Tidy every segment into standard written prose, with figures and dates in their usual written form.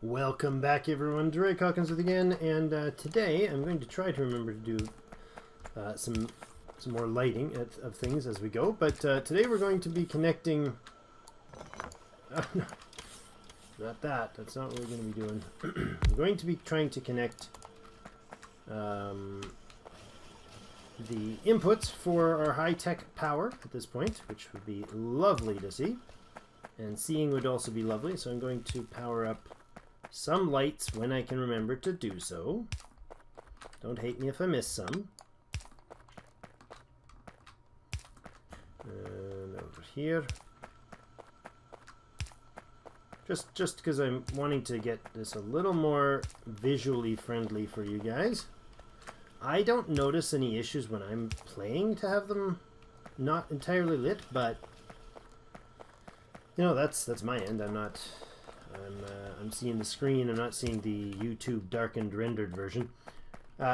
Welcome back, everyone. Hawkins with again, and today I'm going to try to remember to do some more lighting of things as we go. But today we're going to be connecting. Oh, no, not that. That's not what we're going to be doing. We're going to be trying to connect the inputs for our high-tech power at this point, which would be lovely to see, and seeing would also be lovely. So I'm going to power up some lights when I can remember to do so. Don't hate me if I miss some. And over here. Just because I'm wanting to get this a little more visually friendly for you guys. I don't notice any issues when I'm playing to have them not entirely lit, but you know, that's my end. I'm seeing the screen. I'm not seeing the YouTube darkened rendered version.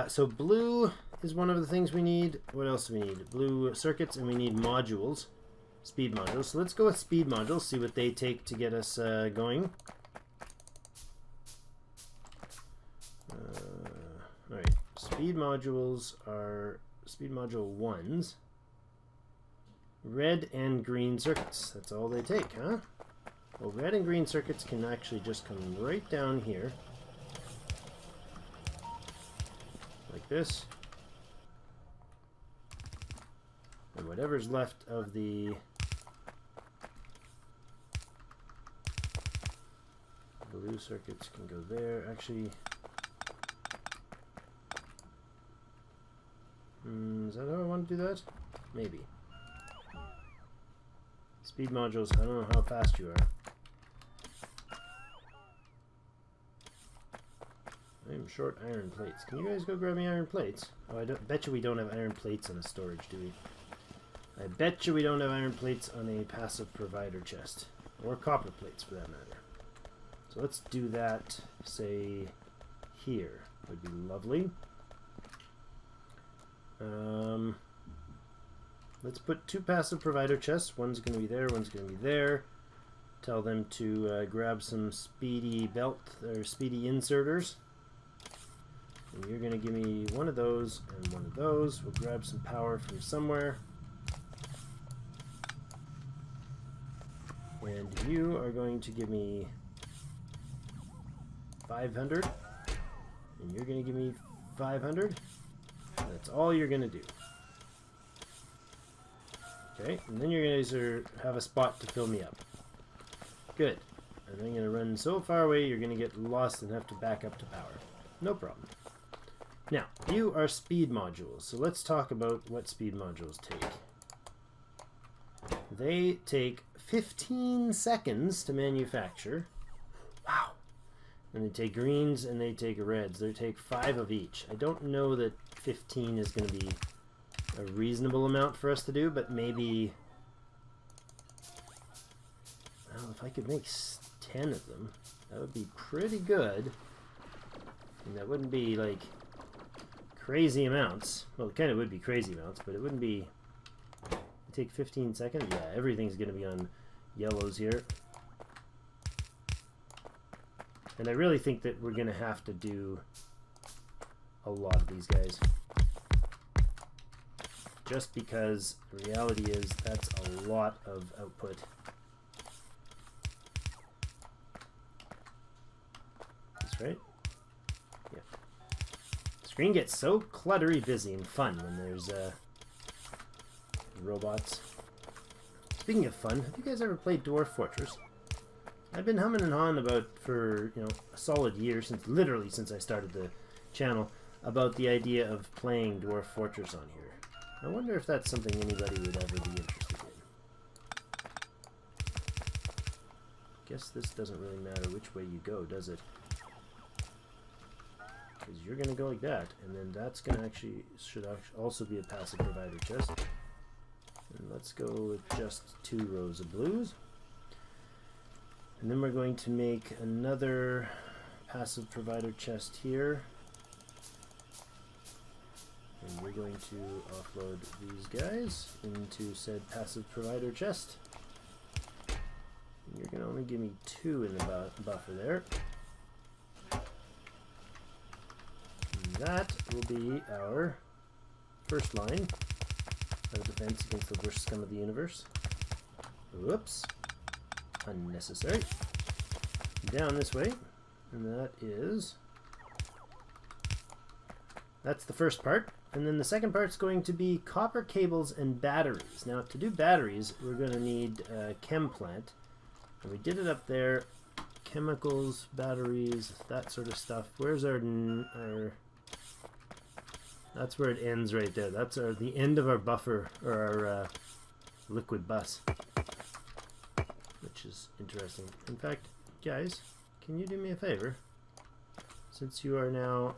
So blue is one of the things we need. What else do we need? Blue circuits, and we need modules, speed modules. So let's go with speed modules, see what they take to get us going. Alright, speed modules are speed module 1s. Red and green circuits. That's all they take, huh? Well, red and green circuits can actually just come right down here. Like this. And whatever's left of the blue circuits can go there. Actually, is that how I want to do that? Maybe. Speed modules, I don't know how fast you are. I'm short iron plates. Can you guys go grab me iron plates? Oh, I bet you we don't have iron plates in a storage, do we? I bet you we don't have iron plates on a passive provider chest. Or copper plates, for that matter. So let's do that, say, here. Would be lovely. Let's put 2 passive provider chests. One's going to be there, one's going to be there. Tell them to grab some speedy belt, or speedy inserters. And you're going to give me one of those and one of those. We'll grab some power from somewhere. And you are going to give me 500. And you're going to give me 500. That's all you're going to do. Okay, and then you guys have a spot to fill me up. Good. And I'm going to run so far away you're going to get lost and have to back up to power. No problem. Now, you are speed modules. So let's talk about what speed modules take. They take 15 seconds to manufacture. Wow. And they take greens and they take reds. They take 5 of each. I don't know that 15 is going to be a reasonable amount for us to do, but maybe, well, if I could make 10 of them, that would be pretty good. And that wouldn't be like crazy amounts. Well, it kind of would be crazy amounts, but it wouldn't be. Take 15 seconds. Yeah, everything's going to be on yellows here. And I really think that we're going to have to do a lot of these guys. Just because the reality is that's a lot of output. That's right. Yeah. The screen gets so cluttery busy and fun when there's robots. Speaking of fun, have you guys ever played Dwarf Fortress? I've been humming and hawing about for, you know, a solid year, literally since I started the channel, about the idea of playing Dwarf Fortress on here. I wonder if that's something anybody would ever be interested in. Guess this doesn't really matter which way you go, does it? Because you're going to go like that, and then that's going to should also be a passive provider chest. And let's go with just 2 rows of blues. And then we're going to make another passive provider chest here. And we're going to offload these guys into said passive provider chest. And you're going to only give me 2 in the buffer there. that will be our first line of defense against the worst scum of the universe. Whoops. Unnecessary. Down this way. And that's the first part. And then the second part's going to be copper cables and batteries. Now, to do batteries, we're going to need a chem plant. And we did it up there. Chemicals, batteries, that sort of stuff. Where's our that's where it ends right there. That's the end of our buffer, or our liquid bus. Which is interesting. In fact, guys, can you do me a favor? Since you are now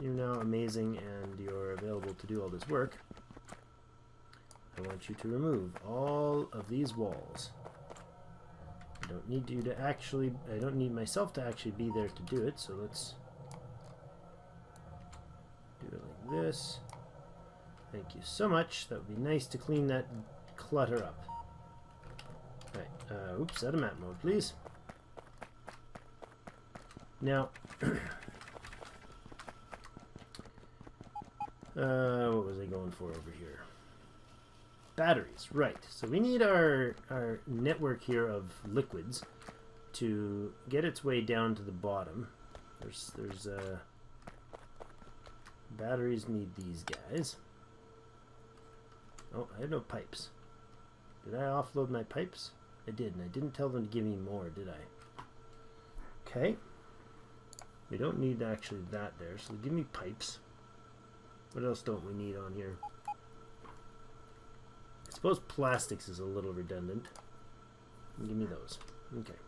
you're now amazing and you're available to do all this work, I want you to remove all of these walls. I don't need you to actually, I don't need myself to actually be there to do it, so let's do it like this. Thank you so much. That would be nice to clean that clutter up. Right, oops, out of map mode, please. Now, what was I going for over here? Batteries, right. So we need our network here of liquids to get its way down to the bottom. There's batteries need these guys. Oh, I have no pipes. Did I offload my pipes? I did, and I didn't tell them to give me more, did I? Okay. We don't need actually that there, so give me pipes. What else don't we need on here? I suppose plastics is a little redundant. Give me those. Okay.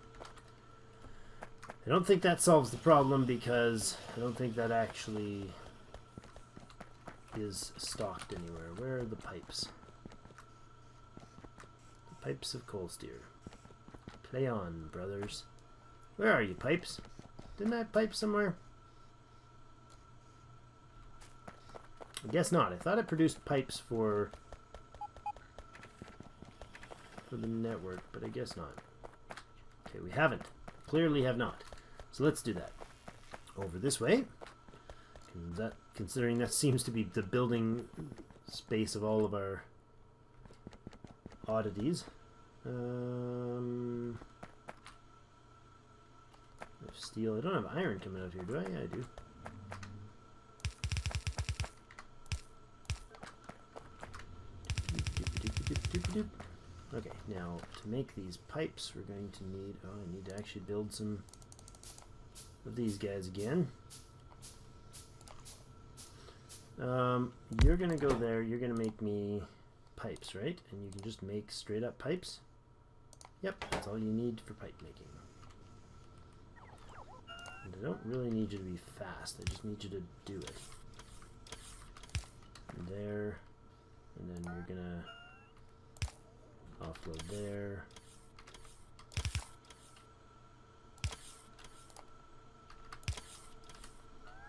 I don't think that solves the problem because I don't think that actually is stocked anywhere. Where are the pipes? The pipes of coal steer. Play on, brothers. Where are you, pipes? Didn't I have pipes somewhere? I guess not. I thought I produced pipes for the network, but I guess not. Okay, we haven't. Clearly have not. So let's do that. Over this way. Considering that seems to be the building space of all of our oddities. Steel. I don't have iron coming out here, do I? Yeah, I do. Okay, now to make these pipes, we're going to need. Oh, I need to actually build some of these guys again. You're gonna go there. You're gonna make me pipes, right? And you can just make straight up pipes. Yep, that's all you need for pipe making. And I don't really need you to be fast. I just need you to do it. And there, and then you're gonna offload there.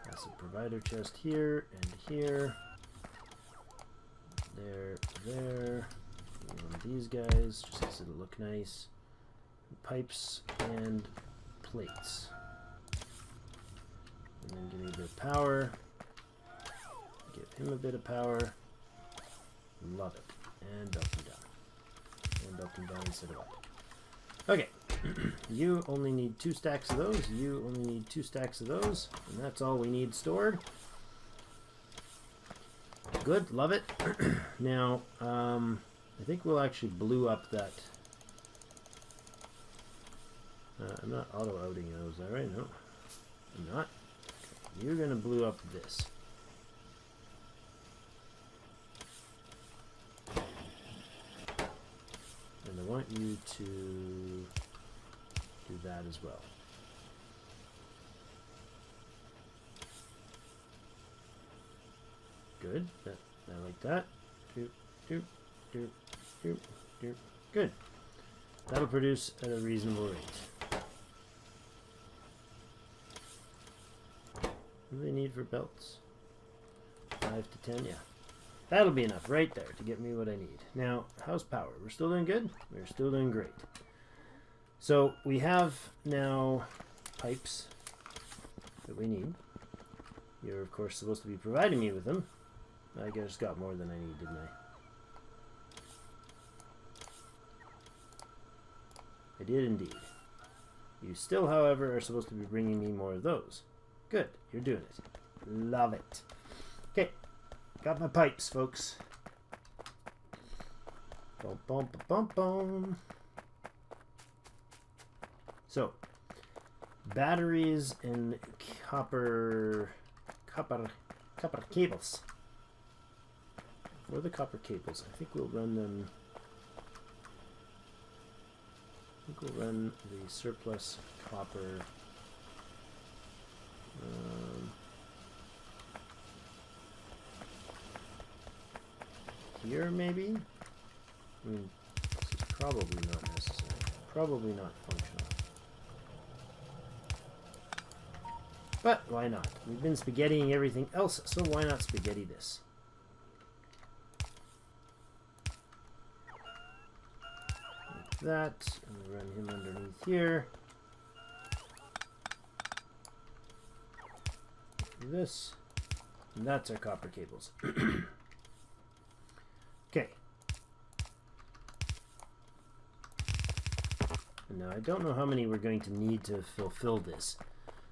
That's a provider chest here and here. There. And these guys, just because it'll look nice. Pipes and plates. And then give me a bit of power. Give him a bit of power. Love it. And belt him down. And belt him down instead of up. Okay. You only need 2 stacks of those. You only need 2 stacks of those. And that's all we need stored. Good. Love it. Now, I think we'll actually blue up that. I'm not auto-outing those, is that right? No. I'm not. Okay. You're going to blue up this. And I want you to do that as well. Good. I like that. Good. That'll produce at a reasonable rate. What do they need for belts? 5 to 10, yeah. That'll be enough right there to get me what I need. Now, how's power? We're still doing good? We're still doing great. So we have now pipes that we need. You're, of course, supposed to be providing me with them. I just got more than I need, didn't I? I did indeed. You still, however, are supposed to be bringing me more of those. Good. You're doing it. Love it. Okay. Got my pipes, folks. Bum, bum, bum, bum. So, batteries and copper cables. Where are the copper cables? I think we'll run them. I think we'll run the surplus copper. Here, maybe? I mean, this is probably not necessary. Probably not functional. But why not? We've been spaghettiing everything else, so why not spaghetti this? Like that, and we run him underneath here. This, and that's our copper cables. Okay. And now I don't know how many we're going to need to fulfill this.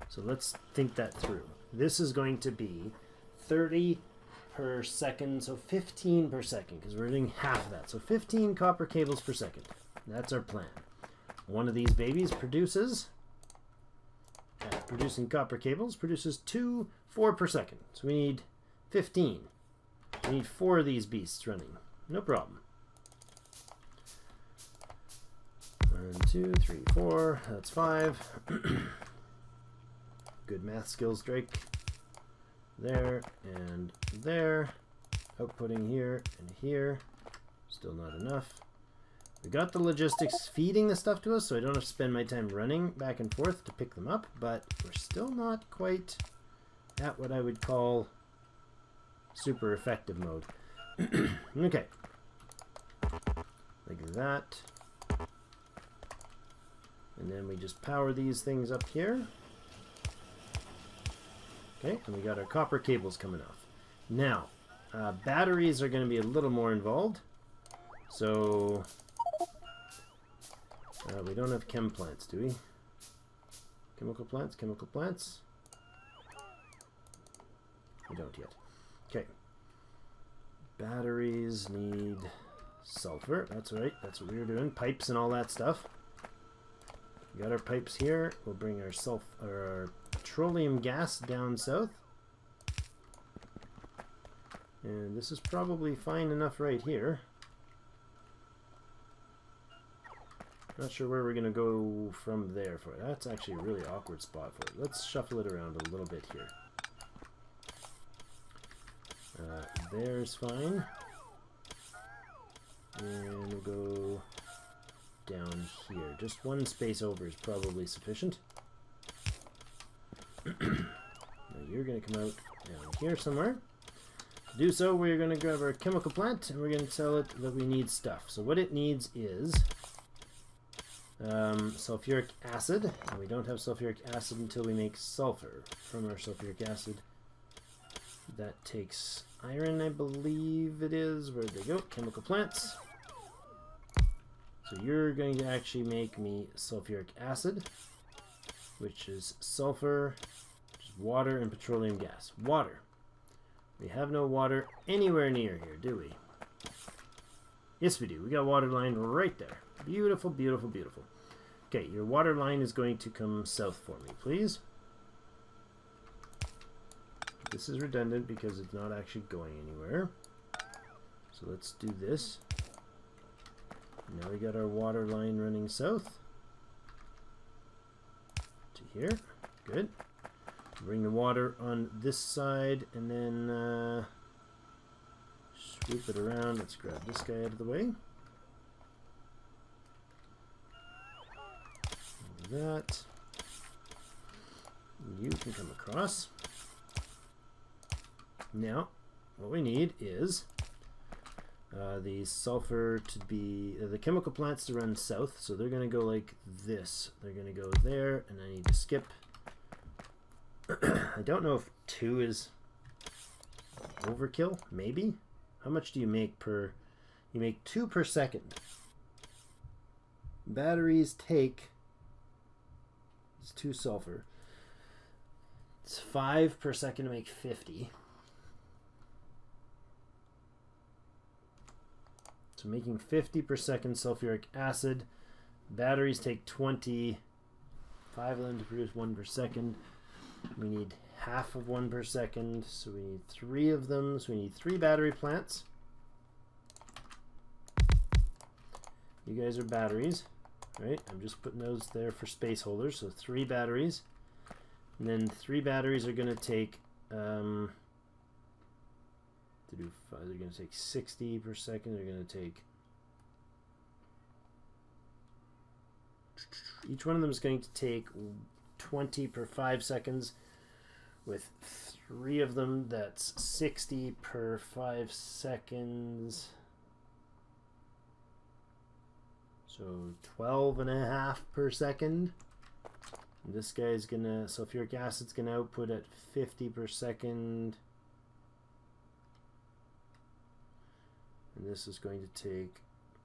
So let's think that through. This is going to be 30 per second, so 15 per second, because we're doing half of that. So 15 copper cables per second. That's our plan. One of these babies produces, producing copper cables, produces 4 per second. So we need 15. We need 4 of these beasts running. No problem. 1, 2, 3, 4. That's 5. Good math skills, Drake. There and there. Outputting here and here. Still not enough. We got the logistics feeding the stuff to us, so I don't have to spend my time running back and forth to pick them up, but we're still not quite at what I would call super effective mode. Okay. Like that. And then we just power these things up here. Okay, and we got our copper cables coming off. Now, batteries are going to be a little more involved. So, we don't have chem plants, do we? Chemical plants, chemical plants. We don't yet. Okay. Batteries need sulfur. That's right. That's what we were doing. Pipes and all that stuff. We got our pipes here. We'll bring our our petroleum gas down south. And this is probably fine enough right here. Not sure where we're going to go from there for it. That's actually a really awkward spot for it. Let's shuffle it around a little bit here. There's fine. And we'll go down here. Just one space over is probably sufficient. Now you're going to come out down here somewhere. To do so, we're going to grab our chemical plant and we're going to tell it that we need stuff. So what it needs is sulfuric acid. And we don't have sulfuric acid until we make sulfur from our sulfuric acid. That takes iron, I believe it is. Where'd they go? Chemical plants. So you're going to actually make me sulfuric acid, which is sulfur, which is water, and petroleum gas. Water. We have no water anywhere near here, do we? Yes, we do. We got water line right there. Beautiful, beautiful, beautiful. Okay, your water line is going to come south for me, please. This is redundant because it's not actually going anywhere. So let's do this. Now we got our water line running south to here. Good. Bring the water on this side and then swoop it around. Let's grab this guy out of the way. Do that. You can come across. Now, what we need is the sulfur to be, the chemical plants to run south, so they're going to go like this. They're going to go there, and I need to skip I don't know if 2 is overkill. Maybe. How much do you make per? You make 2 per second. Batteries take. It's 2 sulfur. It's 5 per second to make 50. So making 50 per second sulfuric acid. Batteries take 20. 5 of them to produce 1 per second. We need half of 1 per second. So we need 3 of them. So we need 3 battery plants. You guys are batteries, right? I'm just putting those there for space holders. So 3 batteries. And then 3 batteries are going to take to do 5, they're going to take 60 per second. They're going to take, each one of them is going to take 20 per 5 seconds. With 3 of them, that's 60 per 5 seconds. So 12.5 per second. And this guy's gonna, sulfuric acid's gonna output at 50 per second. And this is going to take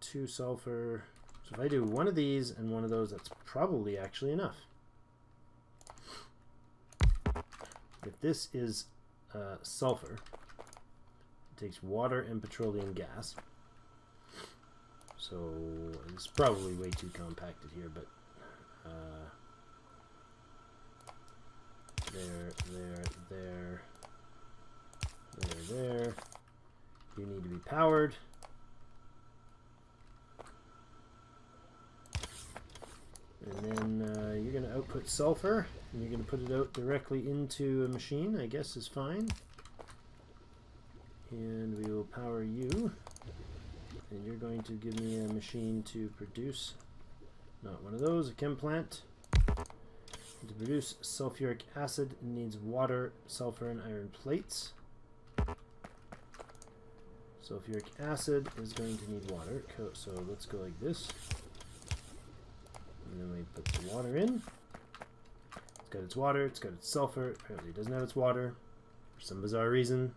2 sulfur. So if I do 1 of these and 1 of those, that's probably actually enough. If this is sulfur, it takes water and petroleum gas. So it's probably way too compacted here, but there. You need to be powered. And then you're going to output sulfur, and you're going to put it out directly into a machine, I guess is fine. And we will power you. And you're going to give me a machine to produce, not one of those, a chem plant. And to produce sulfuric acid, it needs water, sulfur, and iron plates. Sulfuric acid is going to need water, so let's go like this. And then we put the water in. It's got its water, it's got its sulfur. Apparently it doesn't have its water for some bizarre reason.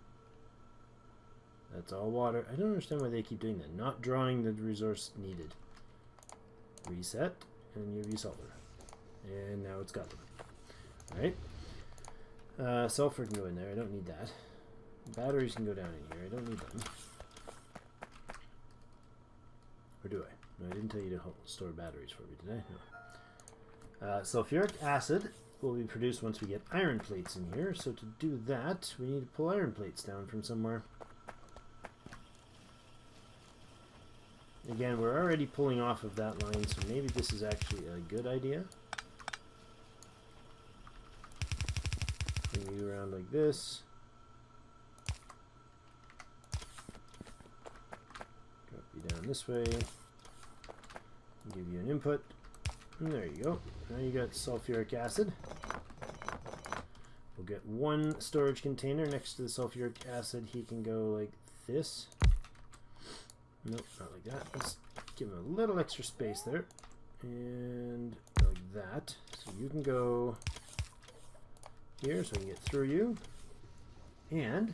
That's all water. I don't understand why they keep doing that. Not drawing the resource needed. Reset, and you use sulfur. And now it's got them. Alright. Sulfur can go in there. I don't need that. Batteries can go down in here. I don't need them. Or do I? No, I didn't tell you to store batteries for me, did I? No. Sulfuric acid will be produced once we get iron plates in here. So to do that, we need to pull iron plates down from somewhere. Again, we're already pulling off of that line, so maybe this is actually a good idea. Bring you around like this. Drop you down this way. Give you an input. And there you go. Now you got sulfuric acid. We'll get 1 storage container next to the sulfuric acid. He can go like this. Nope, not like that. Let's give him a little extra space there. And like that. So you can go here so we can get through you. And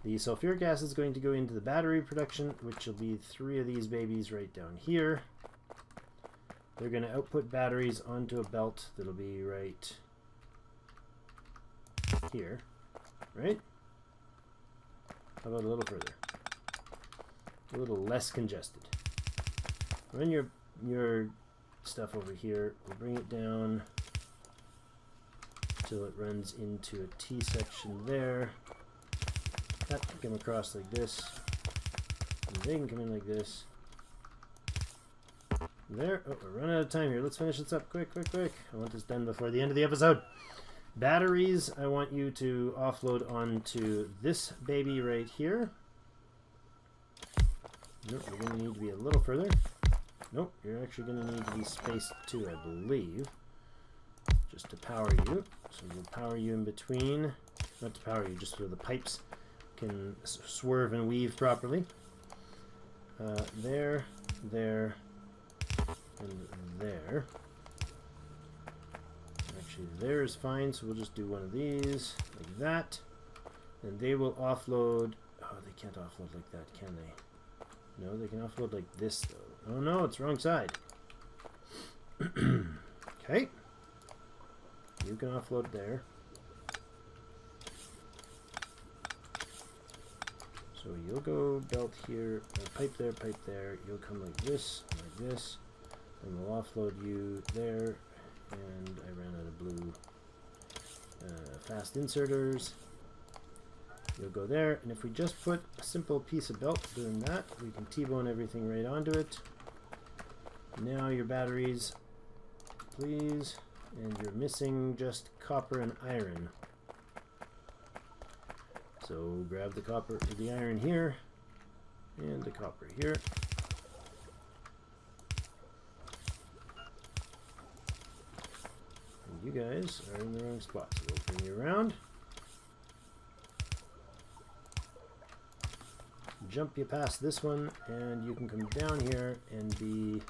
the sulfuric acid is going to go into the battery production, which will be 3 of these babies right down here. They're going to output batteries onto a belt that'll be right here. Right? How about a little further? A little less congested. Run your stuff over here. We'll bring it down till it runs into a T section there. That can come across like this. And they can come in like this. There. Oh, we're running out of time here. Let's finish this up quick. I want this done before the end of the episode. Batteries, I want you to offload onto this baby right here. Nope, you're going to need to be a little further. Nope, you're actually going to need to be spaced too, I believe. Just to power you. So we'll power you in between. Not to power you, just so the pipes can swerve and weave properly. There, and there. Actually, there is fine, so we'll just do one of these, like that. And they will offload... Oh, they can't offload like that, can they? No, they can offload like this, though. Oh no, it's wrong side. Okay. You can offload there. So you'll go belt here, pipe there. You'll come like this, and we'll offload you there. And I ran out of blue fast inserters. You'll go there, and if we just put a simple piece of belt doing that, we can T-bone everything right onto it. Now your batteries, please, and you're missing just copper and iron. So grab the copper, the iron here, and the copper here. And you guys are in the wrong spot, so we'll bring you around. Jump you past this one, and you can come down here and be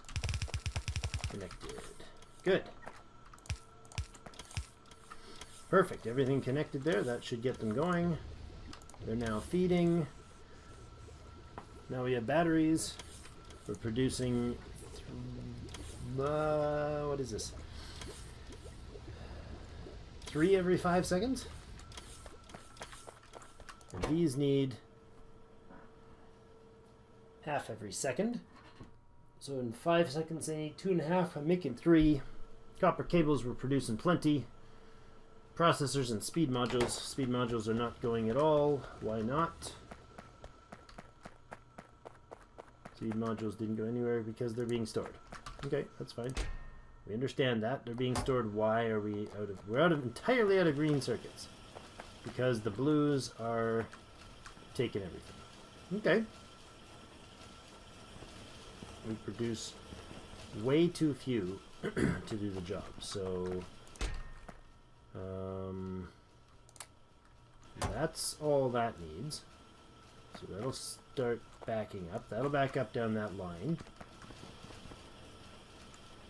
connected. Good. Perfect. Everything connected there. That should get them going. They're now feeding. Now we have batteries. We're producing... what is this? 3 every 5 seconds? And these need... half every second. So in 5 seconds they need 2.5. I'm making 3. Copper cables, we're producing plenty. Processors and speed modules. Speed modules are not going at all. Why not? Speed modules didn't go anywhere because they're being stored. Okay, that's fine. We understand that. They're being stored. Why are we out of... We're entirely out of green circuits. Because the blues are taking everything. Okay. We produce way too few to do the job. So... that's all that needs. So that'll start backing up. That'll back up down that line.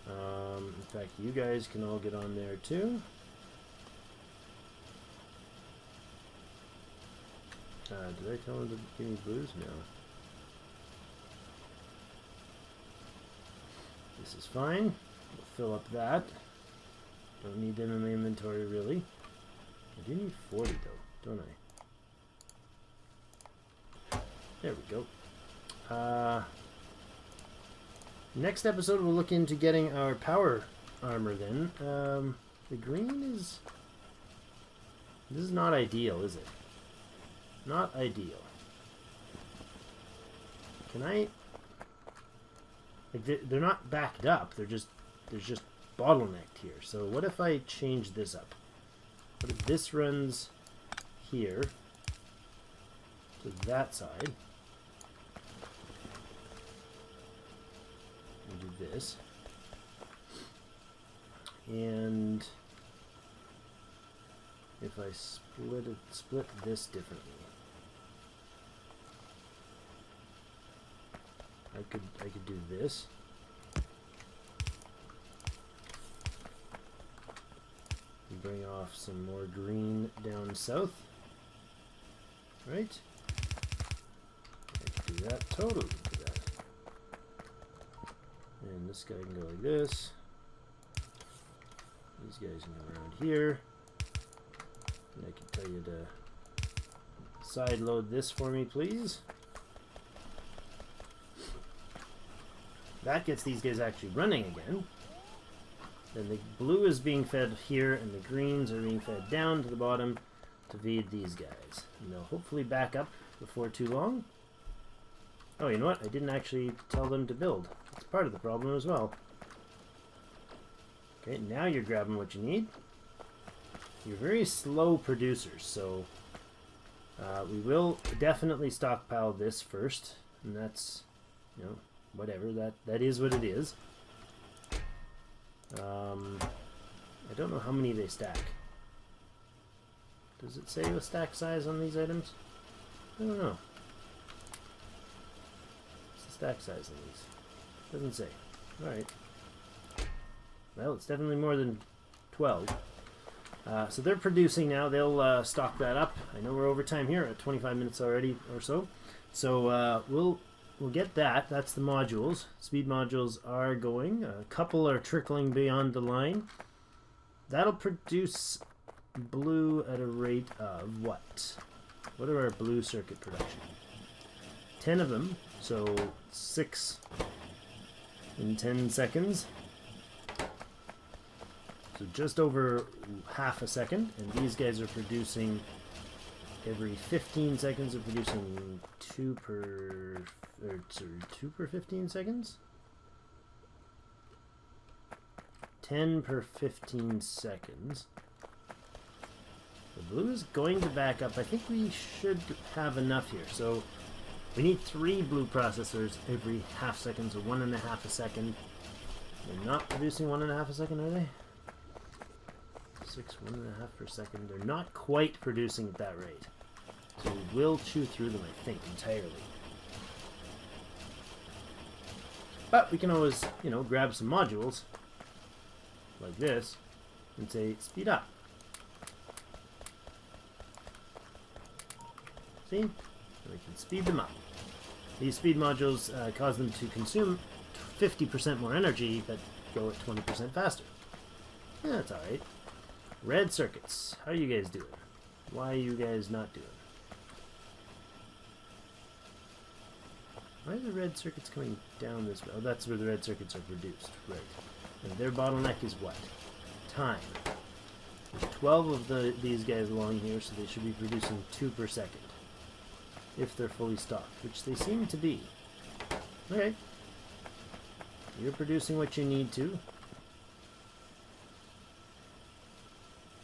In fact, you guys can all get on there too. Did I tell him to give me blues? No. This is fine. We'll fill up that. Don't need them in my inventory, really. I do need 40, though, don't I? There we go. Next episode, we'll look into getting our power armor, then. The green is... This is not ideal, is it? Not ideal. Can I... Like, they're not backed up. They're just... There's just bottlenecked here. So what if I change this up? What if this runs here to that side? And do this. And if I split this differently, I could do this. Bring off some more green down south. Right? I can do that. Totally do that. And this guy can go like this. These guys can go around here. And I can tell you to side load this for me, please. That gets these guys actually running again. Then the blue is being fed here, and the greens are being fed down to the bottom to feed these guys. And they'll hopefully back up before too long. Oh, you know what? I didn't actually tell them to build. It's part of the problem as well. Okay, now you're grabbing what you need. You're very slow producers, so we will definitely stockpile this first. And that's, you know, whatever. That is what it is. I don't know how many they stack. Does it say the stack size on these items? I don't know. What's the stack size on these? Doesn't say. Alright. Well, it's definitely more than 12. So they're producing now. They'll stock that up. I know we're over time here at 25 minutes already or so. So we'll get that. That's the modules. Speed modules are going. A couple are trickling beyond the line. That'll produce blue at a rate of what? What are our blue circuit production? 10 of them. So 6 in 10 seconds. So just over half a second, and these guys are producing every 15 seconds. They're producing 2 per 15 seconds. 10 per 15 seconds. The blue is going to back up. I think we should have enough here. So we need 3 blue processors every half second, so 1.5 a second. They're not producing 1.5 a second, are they? 1.5 per second. They're not quite producing at that rate. So we will chew through them, I think, entirely. But we can always, you know, grab some modules like this and say, speed up. See? And we can speed them up. These speed modules cause them to consume 50% more energy, but go at 20% faster. Yeah, that's alright. Red circuits. How are you guys doing? Why are you guys not doing? Why are the red circuits coming down this way? Oh, that's where the red circuits are produced. Right. And their bottleneck is what? Time. There's 12 of these guys along here, so they should be producing 2 per second. If they're fully stocked, which they seem to be. Okay. You're producing what you need to.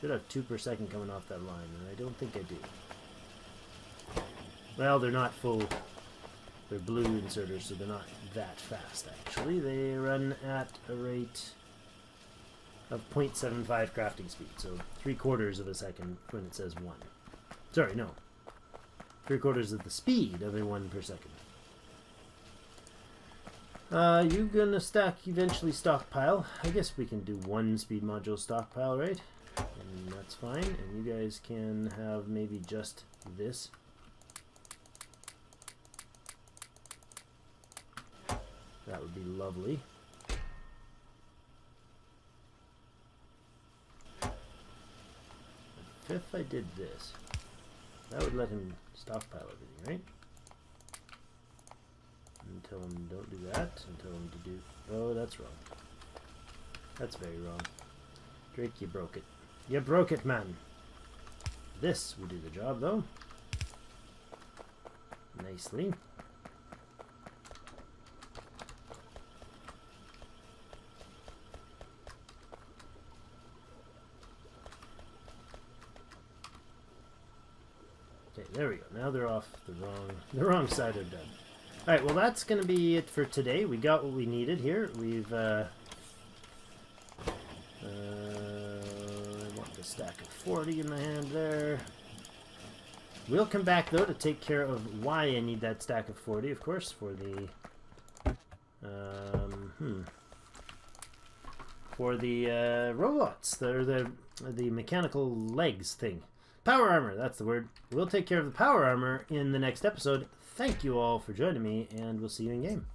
Should have 2 per second coming off that line, and I don't think I do. Well, they're not full. They're blue inserters, so they're not that fast, actually. They run at a rate of 0.75 crafting speed, so 3/4 of a second when it says 1. Sorry, no. 3/4 of the speed of a 1 per second. You gonna eventually stockpile. I guess we can do 1 speed module stockpile, right? And that's fine. And you guys can have maybe just this. That would be lovely. If I did this, that would let him stockpile everything, right? And tell him don't do that, and tell him to do... Oh, that's wrong. That's very wrong. Drake, you broke it. You broke it, man. This will do the job, though. Nicely. Okay, there we go. Now they're off the wrong side of done. All right, well that's going to be it for today. We got what we needed here. We've I want the stack of 40 in my hand there. We'll come back though to take care of why I need that stack of 40, of course, for the robots. They're the mechanical legs thing. Power armor, that's the word. We'll take care of the power armor in the next episode. Thank you all for joining me, and we'll see you in game.